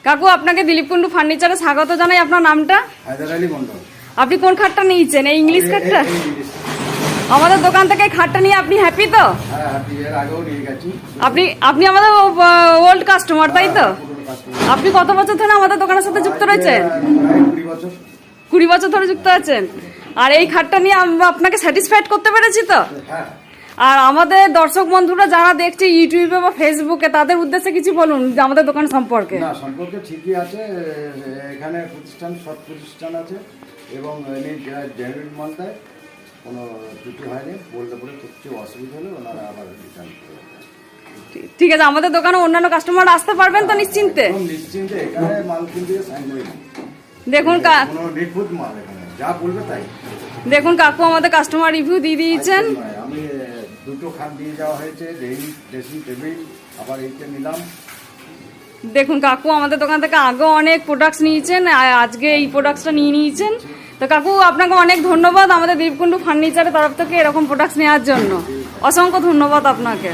কাকু আপনাকে দিলীপ কুন্ডু ফার্নিচারে স্বাগত জানাই। আপনার নামটা? হায়দার আলী মন্ডল। আপনি কোন খাটটা নিয়েছেন? এই ইংলিশ খাটটা? আমাদের দোকান থেকে এই খাটটা নিয়ে আপনি হ্যাপি তো? হ্যাঁ হ্যাপি, এর আগেও নিয়ে গেছি। আপনি আমাদের ওল্ড কাস্টমার তাই তো? আপনি কত বছর ধরে আমাদের দোকানের সাথে যুক্ত রয়েছেন? 20 বছর ধরে যুক্ত আছেন। আর এই খাটটা নিয়ে আমরা আপনাকে স্যাটিসফাইড করতে পেরেছি তো? হ্যাঁ। আর আমাদের দর্শক বন্ধুরা যারা দেখছে ইউটিউবে বা ফেসবুকে, তাদের উদ্দেশ্যে কিছু বলুন যে আমাদের দোকান সম্পর্কে। না, সম্পর্কে ঠিকই আছে। এখানে প্রতিষ্ঠান, সৎ প্রতিষ্ঠান আছে এবং জেনুইন মাল দেয়, কোনো ত্রুটি হয়নি। বলতে পরে কিছু অসুবিধা হলে ওনারা আবার রিটার্ন করে দেয়। ঠিক আছে, আমাদের দোকানে অন্যান্য কাস্টমার আসতে পারবেন তো নিশ্চিন্তে? নিশ্চিন্তে, এখানে মাল কিনতে সাইন করে দিই। দেখুন কোনো নিখুঁত মাল, এখানে যা বলবে তাই। দেখুন কাকু আমাদের কাস্টমার রিভিউ দিয়ে দিয়েছেন। আমি দুটো খাট দিয়ে যাওয়া হয়েছে, ড্রেসিং টেবিল, আবার এইটা নিলাম। দেখুন কাকু আমাদের দোকান থেকে আগেও অনেক প্রোডাক্টস নিয়েছেন, আর আজকে এই প্রোডাক্টসটা নিয়ে নিয়েছেন। তো কাকু আপনাকে অনেক ধন্যবাদ আমাদের দিলীপ কুন্ডু ফার্নিচারের তরফ থেকে এরকম প্রোডাক্টস নেওয়ার জন্য। অসংখ্য ধন্যবাদ আপনাকে।